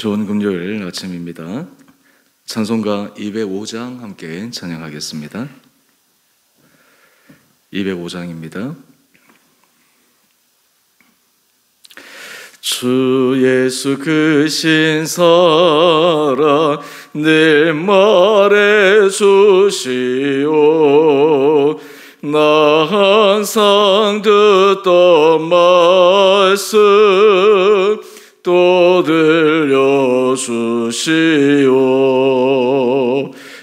좋은 금요일 아침입니다. 찬송가 205장 함께 찬양하겠습니다. 205장입니다. 주 예수 그 신사랑 늘 말해주시오. 나 항상 듣던 말씀 또 들려주시오.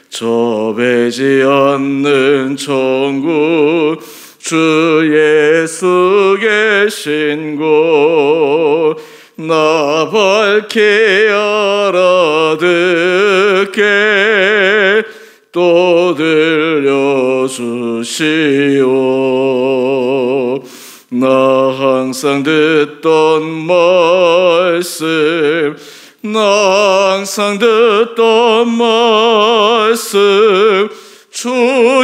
좁지 않는 천국 주 예수 계신 곳 나 밝게 알아듣게 또 들려주시오. 나 항상 듣던 말씀 나 항상 듣던 말씀 주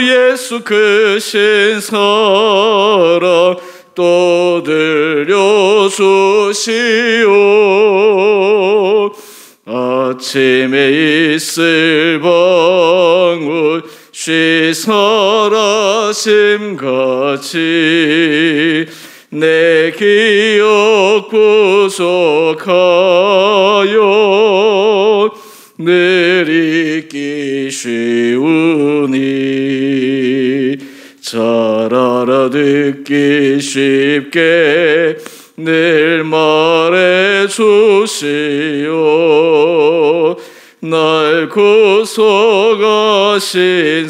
예수 크신 사랑 또 들려주시오. 아침에 있을 방울 쉬사라심같이 내 기억 부족하여 늘 잊기 쉬우니 잘 알아듣기 쉽게 늘 말해주시오. 날 구속하신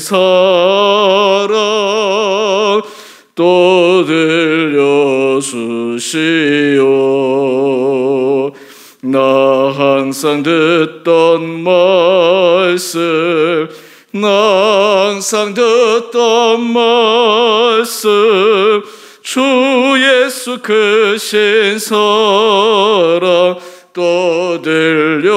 사랑 또 들려주시오. 나 항상 듣던 말씀 나 항상 듣던 말씀 주 예수 크신 사랑 또 들려주시오.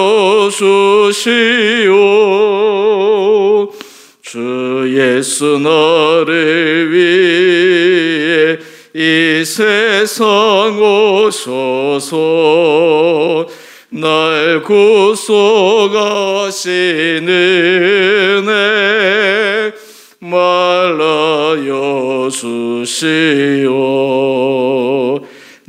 주 예수 나를 위해 이 세상 오셔서 날 구속하신 은혜 말라여 주시오.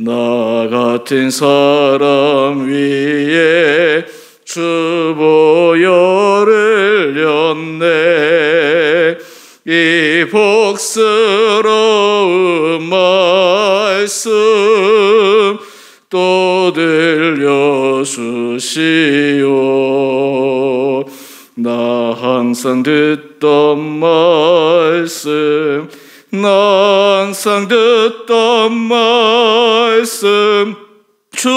나 같은 사람 위에 주 보혈을 흘렸네. 이 복스러운 말씀 또 들려주시오. 나 항상 듣던 말씀 나 항상 듣던 말씀 주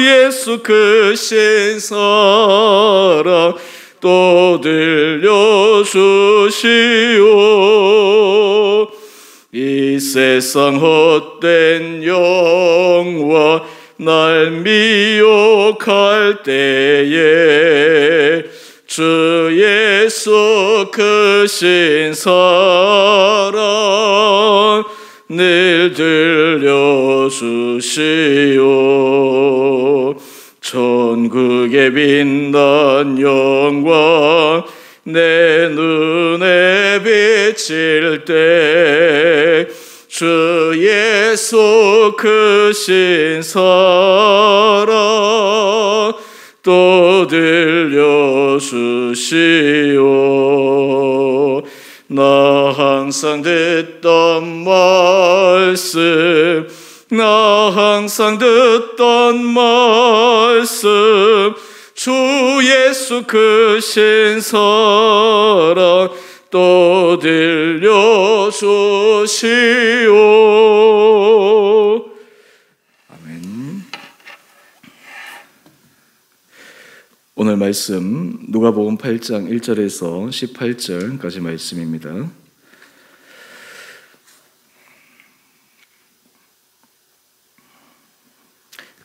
예수 크신 사랑 또 들려주시오. 이 세상 헛된 영화 날 미혹할 때에 주 예수 크신 사랑 늘 들려주시오. 천국의 빛난 영광 내 눈에 비칠 때 주 예수 크신 사랑 또 들려주시오. 나 항상 듣던 말씀 나 항상 듣던 말씀 주 예수 크신 사랑 또 들려주시오. 아멘. 오늘 말씀 누가복음 8장 1절에서 18절까지 말씀입니다.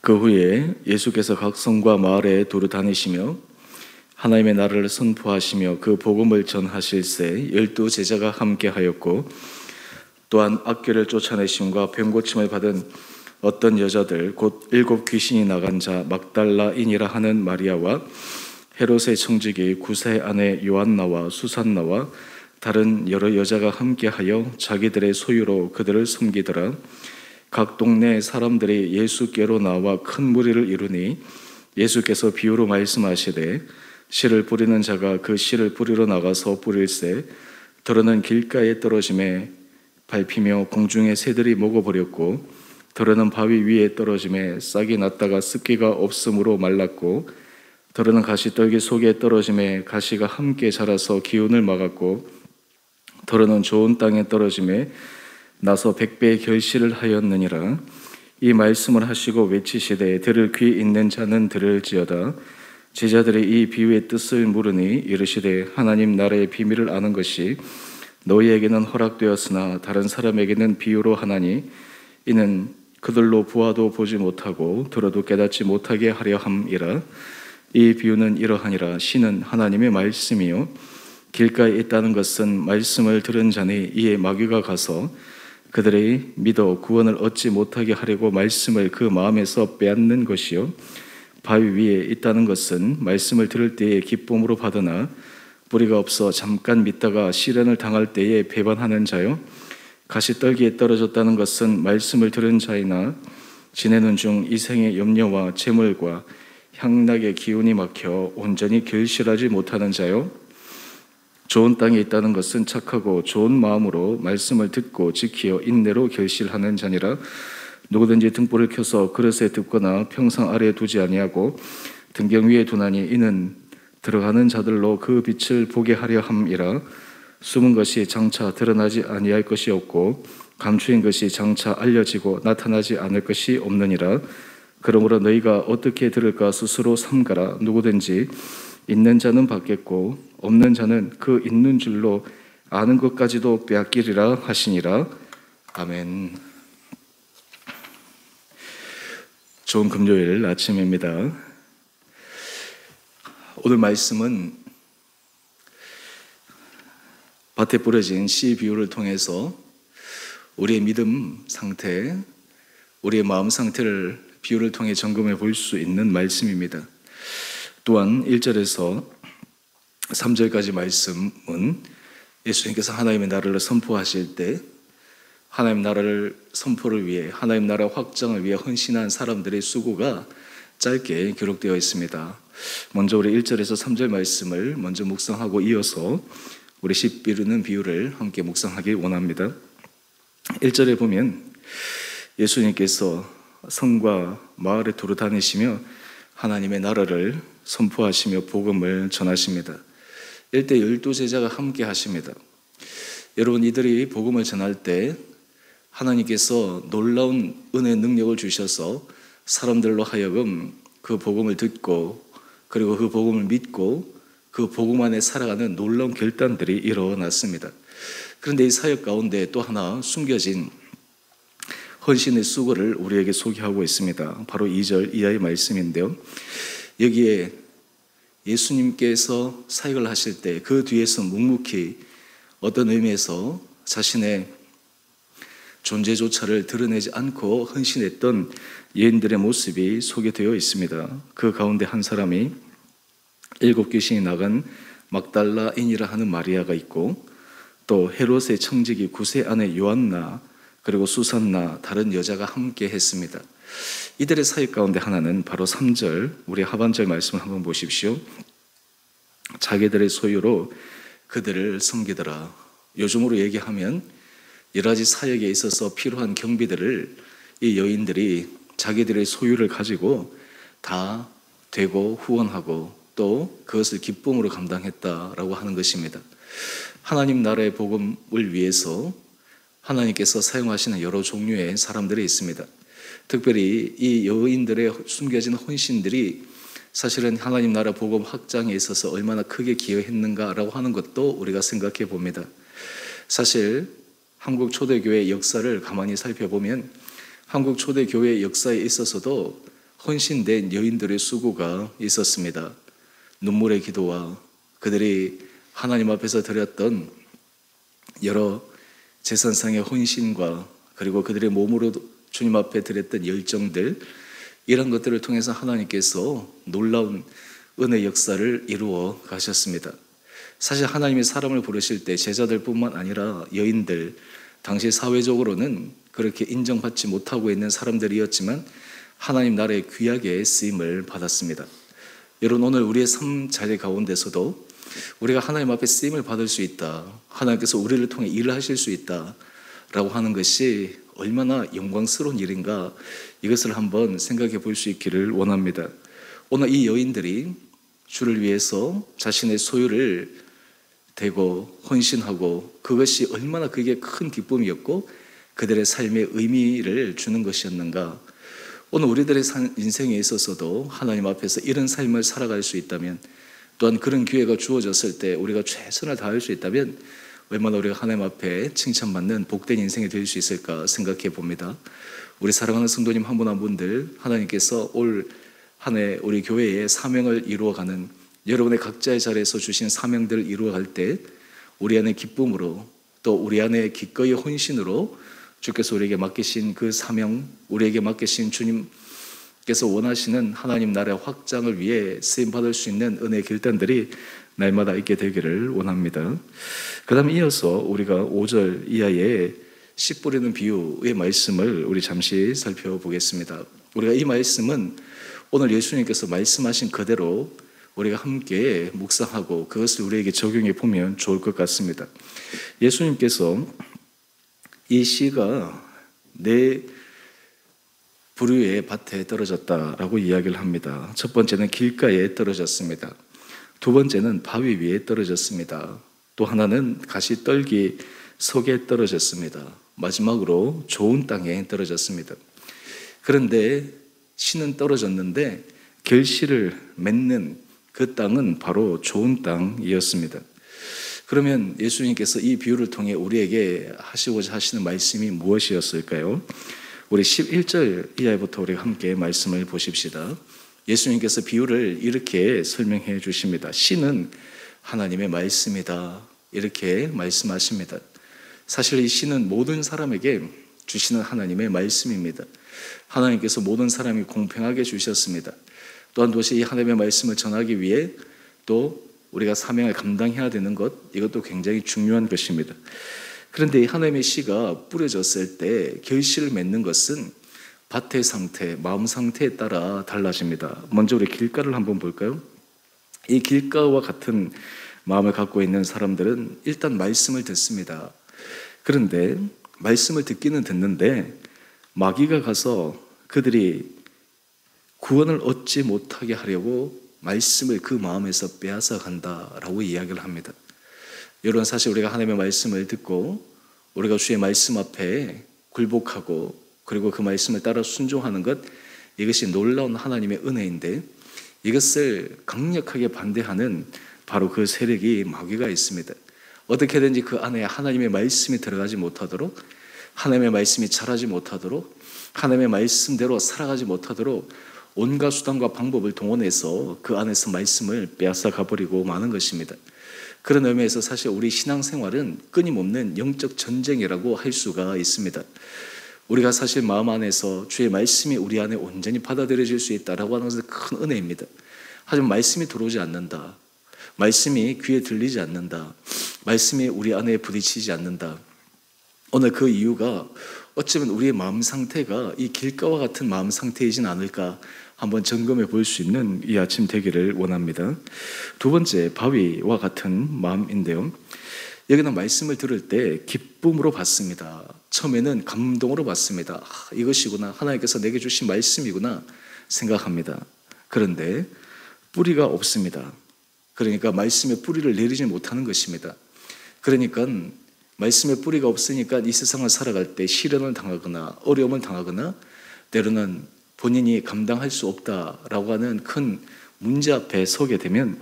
그 후에 예수께서 각 성과 마을에 두루 다니시며 하나님의 나라를 선포하시며 그 복음을 전하실새 12 제자가 함께하였고 또한 악귀를 쫓아내심과 병고침을 받은 어떤 여자들 곧 7 귀신이 나간 자 막달라인이라 하는 마리아와 헤롯의 청지기 구세 아내 요한나와 수산나와 다른 여러 여자가 함께하여 자기들의 소유로 그들을 섬기더라. 각 동네 사람들이 예수께로 나와 큰 무리를 이루니 예수께서 비유로 말씀하시되 씨를 뿌리는 자가 그 씨를 뿌리러 나가서 뿌릴새 더러는 길가에 떨어짐에 밟히며 공중의 새들이 먹어버렸고 더러는 바위 위에 떨어짐에 싹이 났다가 습기가 없으므로 말랐고 더러는 가시떨기 속에 떨어짐에 가시가 함께 자라서 기운을 막았고 더러는 좋은 땅에 떨어짐에 나서 100배의 결실을 하였느니라. 이 말씀을 하시고 외치시되 들을 귀 있는 자는 들을지어다. 제자들이 이 비유의 뜻을 물으니 이르시되 하나님 나라의 비밀을 아는 것이 너희에게는 허락되었으나 다른 사람에게는 비유로 하나니 이는 그들로 보아도 보지 못하고 들어도 깨닫지 못하게 하려 함이라. 이 비유는 이러하니라. 씨는 하나님의 말씀이요 길가에 있다는 것은 말씀을 들은 자니 이에 마귀가 가서 그들이 믿어 구원을 얻지 못하게 하려고 말씀을 그 마음에서 빼앗는 것이요 바위 위에 있다는 것은 말씀을 들을 때에 기쁨으로 받으나 뿌리가 없어 잠깐 믿다가 시련을 당할 때에 배반하는 자요 가시떨기에 떨어졌다는 것은 말씀을 들은 자이나 지내는 중 이생의 염려와 재물과 향락의 기운이 막혀 온전히 결실하지 못하는 자요 좋은 땅에 있다는 것은 착하고 좋은 마음으로 말씀을 듣고 지키어 인내로 결실하는 자니라. 누구든지 등불을 켜서 그릇에 덮거나 평상 아래에 두지 아니하고 등경 위에 두나니 이는 들어가는 자들로 그 빛을 보게 하려 함이라. 숨은 것이 장차 드러나지 아니할 것이 없고 감추인 것이 장차 알려지고 나타나지 않을 것이 없느니라. 그러므로 너희가 어떻게 들을까 스스로 삼가라. 누구든지 있는 자는 받겠고 없는 자는 그 있는 줄로 아는 것까지도 빼앗기리라 하시니라. 아멘. 좋은 금요일 아침입니다. 오늘 말씀은 밭에 뿌려진 씨 비유를 통해서 우리의 믿음 상태, 우리의 마음 상태를 비유를 통해 점검해 볼 수 있는 말씀입니다. 또한 1절에서 3절까지 말씀은 예수님께서 하나님의 나라를 선포하실 때 하나님 나라를 선포를 위해 하나님 나라 확장을 위해 헌신한 사람들의 수고가 짧게 기록되어 있습니다. 먼저 우리 1절에서 3절 말씀을 먼저 묵상하고 이어서 우리 씨 비유는 비유를 함께 묵상하길 원합니다. 1절에 보면 예수님께서 성과 마을에 두루 다니시며 하나님의 나라를 선포하시며 복음을 전하십니다. 이때 12제자가 함께 하십니다. 여러분, 이들이 복음을 전할 때 하나님께서 놀라운 은혜 능력을 주셔서 사람들로 하여금 그 복음을 듣고 그리고 그 복음을 믿고 그 복음 안에 살아가는 놀라운 결단들이 일어났습니다. 그런데 이 사역 가운데 또 하나 숨겨진 헌신의 수고를 우리에게 소개하고 있습니다. 바로 2절 이하의 말씀인데요. 여기에 예수님께서 사역을 하실 때 그 뒤에서 묵묵히 어떤 의미에서 자신의 존재조차를 드러내지 않고 헌신했던 여인들의 모습이 소개되어 있습니다. 그 가운데 한 사람이 7 귀신이 나간 막달라인이라 하는 마리아가 있고 또 헤롯의 청지기 구세 아내 요한나 그리고 수산나 다른 여자가 함께 했습니다. 이들의 사역 가운데 하나는 바로 3절 우리 하반절 말씀을 한번 보십시오. 자기들의 소유로 그들을 섬기더라. 요즘으로 얘기하면 여러 가지 사역에 있어서 필요한 경비들을 이 여인들이 자기들의 소유를 가지고 다 되고 후원하고 또 그것을 기쁨으로 감당했다라고 하는 것입니다. 하나님 나라의 복음을 위해서 하나님께서 사용하시는 여러 종류의 사람들이 있습니다. 특별히 이 여인들의 숨겨진 헌신들이 사실은 하나님 나라 복음 확장에 있어서 얼마나 크게 기여했는가라고 하는 것도 우리가 생각해 봅니다. 사실 한국 초대교회의 역사를 가만히 살펴보면 한국 초대교회의 역사에 있어서도 헌신된 여인들의 수고가 있었습니다. 눈물의 기도와 그들이 하나님 앞에서 드렸던 여러 제사상의 헌신과 그리고 그들의 몸으로 주님 앞에 드렸던 열정들, 이런 것들을 통해서 하나님께서 놀라운 은혜 역사를 이루어 가셨습니다. 사실 하나님이 사람을 부르실 때 제자들뿐만 아니라 여인들, 당시 사회적으로는 그렇게 인정받지 못하고 있는 사람들이었지만 하나님 나라의 귀하게 쓰임을 받았습니다. 여러분, 오늘 우리의 삶 자리 가운데서도 우리가 하나님 앞에 쓰임을 받을 수 있다, 하나님께서 우리를 통해 일을 하실 수 있다 라고 하는 것이 얼마나 영광스러운 일인가, 이것을 한번 생각해 볼 수 있기를 원합니다. 오늘 이 여인들이 주를 위해서 자신의 소유를 대고 헌신하고, 그것이 얼마나 그게 큰 기쁨이었고 그들의 삶의 의미를 주는 것이었는가. 오늘 우리들의 인생에 있어서도 하나님 앞에서 이런 삶을 살아갈 수 있다면, 또한 그런 기회가 주어졌을 때 우리가 최선을 다할 수 있다면 얼마나 우리가 하나님 앞에 칭찬받는 복된 인생이 될 수 있을까 생각해 봅니다. 우리 사랑하는 성도님 한 분 한 분들, 하나님께서 올 한 해 우리 교회의 사명을 이루어가는, 여러분의 각자의 자리에서 주신 사명들을 이루어갈 때 우리 안에 기쁨으로, 또 우리 안에 기꺼이 헌신으로 주께서 우리에게 맡기신 그 사명, 우리에게 맡기신 주님께서 원하시는 하나님 나라의 확장을 위해 쓰임받을 수 있는 은혜의 결단들이 날마다 있게 되기를 원합니다. 그 다음에 이어서 우리가 5절 이하의 씨 뿌리는 비유의 말씀을 우리 잠시 살펴보겠습니다. 우리가 이 말씀은 오늘 예수님께서 말씀하신 그대로 우리가 함께 묵상하고 그것을 우리에게 적용해 보면 좋을 것 같습니다. 예수님께서 이 씨가 네 부류의 밭에 떨어졌다라고 이야기를 합니다. 첫 번째는 길가에 떨어졌습니다. 두 번째는 바위 위에 떨어졌습니다. 또 하나는 가시떨기 속에 떨어졌습니다. 마지막으로 좋은 땅에 떨어졌습니다. 그런데 씨는 떨어졌는데 결실을 맺는 그 땅은 바로 좋은 땅이었습니다. 그러면 예수님께서 이 비유를 통해 우리에게 하시고자 하시는 말씀이 무엇이었을까요? 우리 11절 이하부터 우리가 함께 말씀을 보십시다. 예수님께서 비유를 이렇게 설명해 주십니다. 씨는 하나님의 말씀이다, 이렇게 말씀하십니다. 사실 이 씨는 모든 사람에게 주시는 하나님의 말씀입니다. 하나님께서 모든 사람이 공평하게 주셨습니다. 또한 도대체 이 하나님의 말씀을 전하기 위해 또 우리가 사명을 감당해야 되는 것, 이것도 굉장히 중요한 것입니다. 그런데 이 하나님의 씨가 뿌려졌을 때 결실을 맺는 것은 밭의 상태, 마음 상태에 따라 달라집니다. 먼저 우리 길가를 한번 볼까요? 이 길가와 같은 마음을 갖고 있는 사람들은 일단 말씀을 듣습니다. 그런데 말씀을 듣기는 듣는데 마귀가 가서 그들이 구원을 얻지 못하게 하려고 말씀을 그 마음에서 빼앗아 간다라고 이야기를 합니다. 여러분, 사실 우리가 하나님의 말씀을 듣고 우리가 주의 말씀 앞에 굴복하고 그리고 그 말씀을 따라 순종하는 것, 이것이 놀라운 하나님의 은혜인데 이것을 강력하게 반대하는 바로 그 세력이 마귀가 있습니다. 어떻게든지 그 안에 하나님의 말씀이 들어가지 못하도록, 하나님의 말씀이 자라지 못하도록, 하나님의 말씀대로 살아가지 못하도록 온갖 수단과 방법을 동원해서 그 안에서 말씀을 빼앗아 가버리고 마는 것입니다. 그런 의미에서 사실 우리 신앙생활은 끊임없는 영적 전쟁이라고 할 수가 있습니다. 우리가 사실 마음 안에서 주의 말씀이 우리 안에 온전히 받아들여질 수 있다라고 하는 것은 큰 은혜입니다. 하지만 말씀이 들어오지 않는다, 말씀이 귀에 들리지 않는다, 말씀이 우리 안에 부딪히지 않는다. 오늘 그 이유가 어쩌면 우리의 마음 상태가 이 길가와 같은 마음 상태이진 않을까 한번 점검해 볼 수 있는 이 아침 되기를 원합니다. 두 번째, 바위와 같은 마음인데요, 여기는 말씀을 들을 때 기쁨으로 받습니다. 처음에는 감동으로 받습니다. 이것이구나, 하나님께서 내게 주신 말씀이구나 생각합니다. 그런데 뿌리가 없습니다. 그러니까 말씀의 뿌리를 내리지 못하는 것입니다. 그러니까 말씀의 뿌리가 없으니까 이 세상을 살아갈 때 시련을 당하거나 어려움을 당하거나 때로는 본인이 감당할 수 없다라고 하는 큰 문제 앞에 서게 되면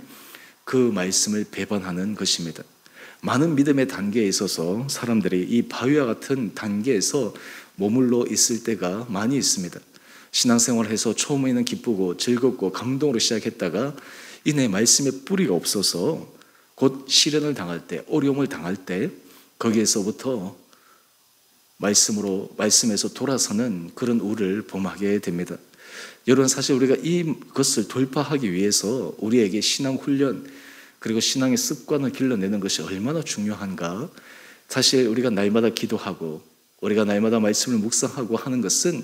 그 말씀을 배반하는 것입니다. 많은 믿음의 단계에 있어서 사람들이 이 바위와 같은 단계에서 머물러 있을 때가 많이 있습니다. 신앙생활을 해서 처음에는 기쁘고 즐겁고 감동으로 시작했다가 이내 말씀의 뿌리가 없어서 곧 시련을 당할 때, 어려움을 당할 때 거기에서부터 말씀에서 돌아서는 그런 우를 범하게 됩니다. 여러분, 사실 우리가 이것을 돌파하기 위해서 우리에게 신앙 훈련 그리고 신앙의 습관을 길러내는 것이 얼마나 중요한가. 사실 우리가 날마다 기도하고 우리가 날마다 말씀을 묵상하고 하는 것은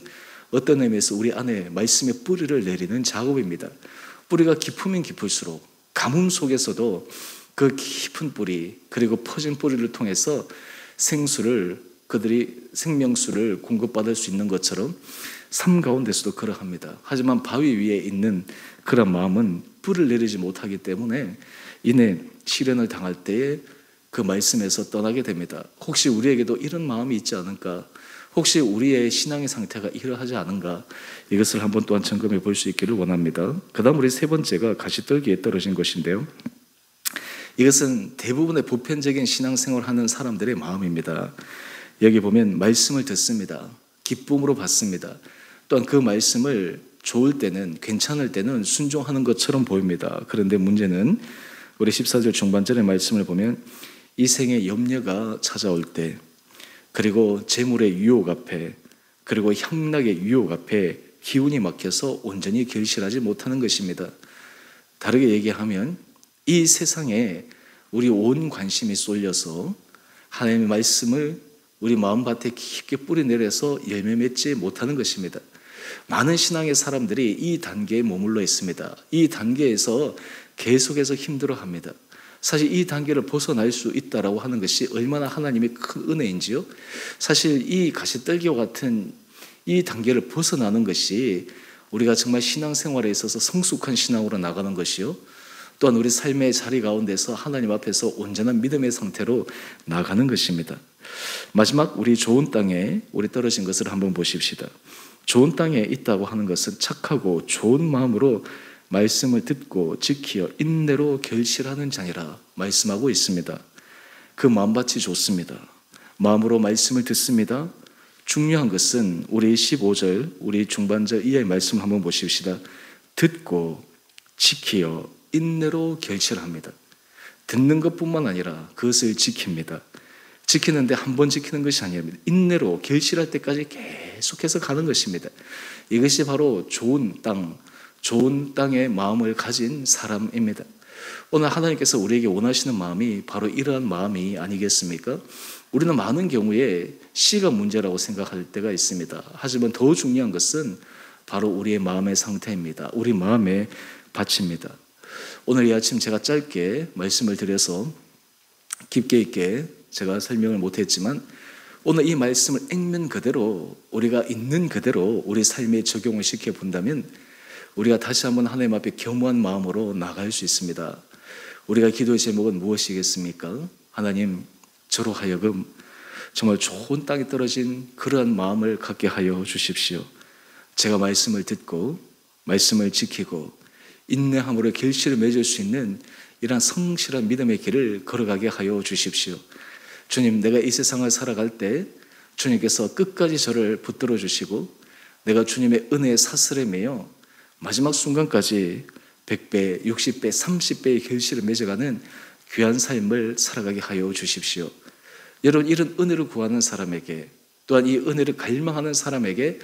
어떤 의미에서 우리 안에 말씀의 뿌리를 내리는 작업입니다. 뿌리가 깊으면 깊을수록 가뭄 속에서도 그 깊은 뿌리 그리고 퍼진 뿌리를 통해서 그들이 생명수를 공급받을 수 있는 것처럼 삶 가운데서도 그러합니다. 하지만 바위 위에 있는 그런 마음은 뿌리를 내리지 못하기 때문에 이내 시련을 당할 때에 그 말씀에서 떠나게 됩니다. 혹시 우리에게도 이런 마음이 있지 않을까? 혹시 우리의 신앙의 상태가 이러하지 않은가? 이것을 한번 또한 점검해 볼 수 있기를 원합니다. 그 다음 우리 세 번째가 가시떨기에 떨어진 것인데요. 이것은 대부분의 보편적인 신앙생활을 하는 사람들의 마음입니다. 여기 보면 말씀을 듣습니다. 기쁨으로 받습니다. 또한 그 말씀을 좋을 때는, 괜찮을 때는 순종하는 것처럼 보입니다. 그런데 문제는 우리 14절 중반절의 말씀을 보면 이 생의 염려가 찾아올 때, 그리고 재물의 유혹 앞에, 그리고 향락의 유혹 앞에 기운이 막혀서 온전히 결실하지 못하는 것입니다. 다르게 얘기하면 이 세상에 우리 온 관심이 쏠려서 하나님의 말씀을 우리 마음밭에 깊게 뿌리내려서 열매 맺지 못하는 것입니다. 많은 신앙의 사람들이 이 단계에 머물러 있습니다. 이 단계에서 계속해서 힘들어합니다. 사실 이 단계를 벗어날 수 있다라고 하는 것이 얼마나 하나님의 큰 은혜인지요. 사실 이 가시떨기와 같은 이 단계를 벗어나는 것이 우리가 정말 신앙생활에 있어서 성숙한 신앙으로 나가는 것이요, 또한 우리 삶의 자리 가운데서 하나님 앞에서 온전한 믿음의 상태로 나가는 것입니다. 마지막 우리 좋은 땅에 우리 떨어진 것을 한번 보십시다. 좋은 땅에 있다고 하는 것은 착하고 좋은 마음으로 말씀을 듣고 지키어 인내로 결실하는 자니라 말씀하고 있습니다. 그 마음밭이 좋습니다. 마음으로 말씀을 듣습니다. 중요한 것은 우리 15절 우리 중반절 이하의 말씀 한번 보십시다. 듣고 지키어 인내로 결실합니다. 듣는 것뿐만 아니라 그것을 지킵니다. 지키는데 한 번 지키는 것이 아닙니다. 인내로 결실할 때까지 계속해서 가는 것입니다. 이것이 바로 좋은 땅의 마음을 가진 사람입니다. 오늘 하나님께서 우리에게 원하시는 마음이 바로 이러한 마음이 아니겠습니까? 우리는 많은 경우에 씨가 문제라고 생각할 때가 있습니다. 하지만 더 중요한 것은 바로 우리의 마음의 상태입니다. 우리 마음의 밭입니다. 오늘 이 아침 제가 짧게 말씀을 드려서 깊게 있게 제가 설명을 못했지만 오늘 이 말씀을 액면 그대로 우리가 있는 그대로 우리 삶에 적용을 시켜본다면 우리가 다시 한번 하나님 앞에 겸허한 마음으로 나갈 수 있습니다. 우리가 기도의 제목은 무엇이겠습니까? 하나님, 저로 하여금 정말 좋은 땅에 떨어진 그러한 마음을 갖게 하여 주십시오. 제가 말씀을 듣고 말씀을 지키고 인내함으로 결실을 맺을 수 있는 이러한 성실한 믿음의 길을 걸어가게 하여 주십시오. 주님, 내가 이 세상을 살아갈 때 주님께서 끝까지 저를 붙들어 주시고 내가 주님의 은혜의 사슬에 매여 마지막 순간까지 100배, 60배, 30배의 결실을 맺어가는 귀한 삶을 살아가게 하여 주십시오. 여러분, 이런 은혜를 구하는 사람에게, 또한 이 은혜를 갈망하는 사람에게,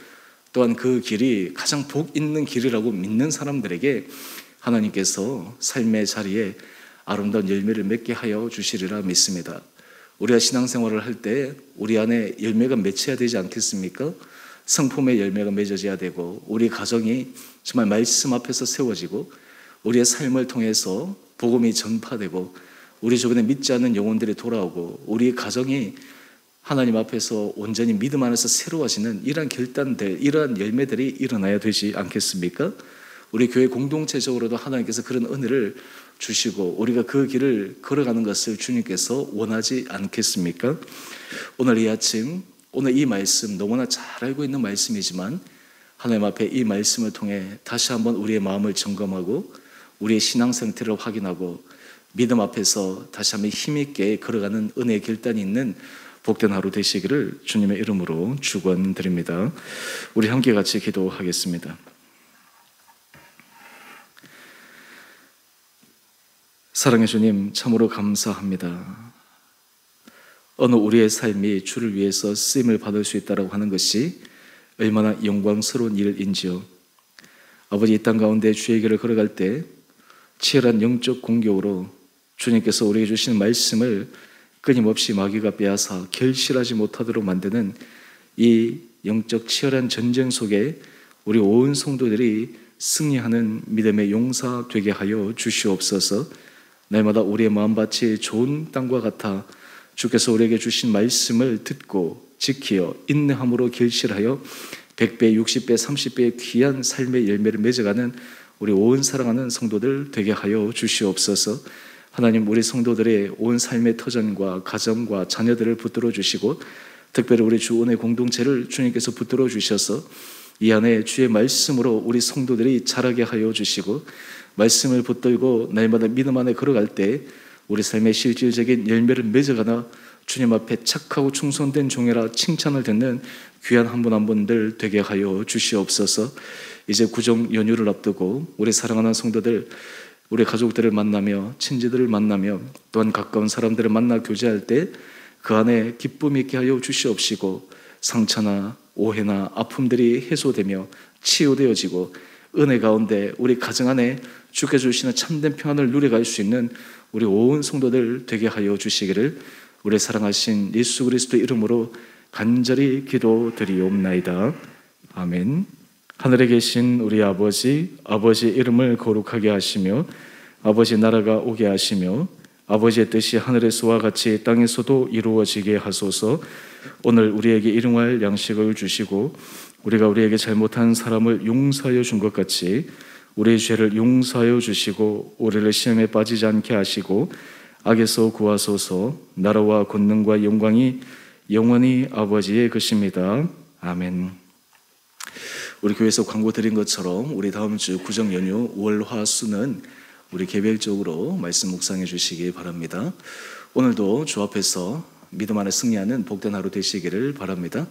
또한 그 길이 가장 복 있는 길이라고 믿는 사람들에게 하나님께서 삶의 자리에 아름다운 열매를 맺게 하여 주시리라 믿습니다. 우리가 신앙생활을 할 때 우리 안에 열매가 맺혀야 되지 않겠습니까? 성품의 열매가 맺어져야 되고 우리 가정이 정말 말씀 앞에서 세워지고 우리의 삶을 통해서 복음이 전파되고 우리 주변에 믿지 않는 영혼들이 돌아오고 우리 가정이 하나님 앞에서 온전히 믿음 안에서 새로워지는 이러한 결단들, 이러한 열매들이 일어나야 되지 않겠습니까? 우리 교회 공동체적으로도 하나님께서 그런 은혜를 주시고 우리가 그 길을 걸어가는 것을 주님께서 원하지 않겠습니까? 오늘 이 아침, 오늘 이 말씀 너무나 잘 알고 있는 말씀이지만 하나님 앞에 이 말씀을 통해 다시 한번 우리의 마음을 점검하고 우리의 신앙 상태를 확인하고 믿음 앞에서 다시 한번 힘있게 걸어가는 은혜의 결단이 있는 복된 하루 되시기를 주님의 이름으로 축원드립니다. 우리 함께 같이 기도하겠습니다. 사랑의 주님, 참으로 감사합니다. 어느 우리의 삶이 주를 위해서 쓰임을 받을 수 있다고 하는 것이 얼마나 영광스러운 일인지요. 아버지, 이 땅 가운데 주의 길을 걸어갈 때 치열한 영적 공격으로 주님께서 우리에게 주신 말씀을 끊임없이 마귀가 빼앗아 결실하지 못하도록 만드는 이 영적 치열한 전쟁 속에 우리 온 성도들이 승리하는 믿음의 용사 되게 하여 주시옵소서. 날마다 우리의 마음밭이 좋은 땅과 같아 주께서 우리에게 주신 말씀을 듣고 지키어 인내함으로 결실하여 100배, 60배, 30배의 귀한 삶의 열매를 맺어가는 우리 온 사랑하는 성도들 되게 하여 주시옵소서. 하나님, 우리 성도들의 온 삶의 터전과 가정과 자녀들을 붙들어 주시고 특별히 우리 주원의 공동체를 주님께서 붙들어 주셔서 이 안에 주의 말씀으로 우리 성도들이 자라게 하여 주시고 말씀을 붙들고 날마다 믿음 안에 걸어갈 때 우리 삶의 실질적인 열매를 맺어가나 주님 앞에 착하고 충성된 종이라 칭찬을 듣는 귀한 한 분 한 분들 되게 하여 주시옵소서. 이제 구정 연휴를 앞두고 우리 사랑하는 성도들, 우리 가족들을 만나며 친지들을 만나며 또한 가까운 사람들을 만나 교제할 때 그 안에 기쁨이 있게 하여 주시옵시고 상처나 오해나 아픔들이 해소되며 치유되어지고 은혜 가운데 우리 가정 안에 주께서 주시는 참된 평안을 누려갈 수 있는 우리 온 성도들 되게 하여 주시기를 우리 사랑하신 예수 그리스도의 이름으로 간절히 기도드리옵나이다. 아멘. 하늘에 계신 우리 아버지, 아버지의 이름을 거룩하게 하시며 아버지 나라가 오게 하시며 아버지의 뜻이 하늘에서와 같이 땅에서도 이루어지게 하소서. 오늘 우리에게 일용할 양식을 주시고 우리가 우리에게 잘못한 사람을 용서하여 준 것 같이 우리의 죄를 용서하여 주시고 우리를 시험에 빠지지 않게 하시고 악에서 구하소서. 나라와 권능과 영광이 영원히 아버지의 것입니다. 아멘. 우리 교회에서 광고 드린 것처럼 우리 다음 주 구정 연휴 월, 화, 수는 우리 개별적으로 말씀 묵상해 주시기 바랍니다. 오늘도 주 앞에서 믿음 안에 승리하는 복된 하루 되시기를 바랍니다.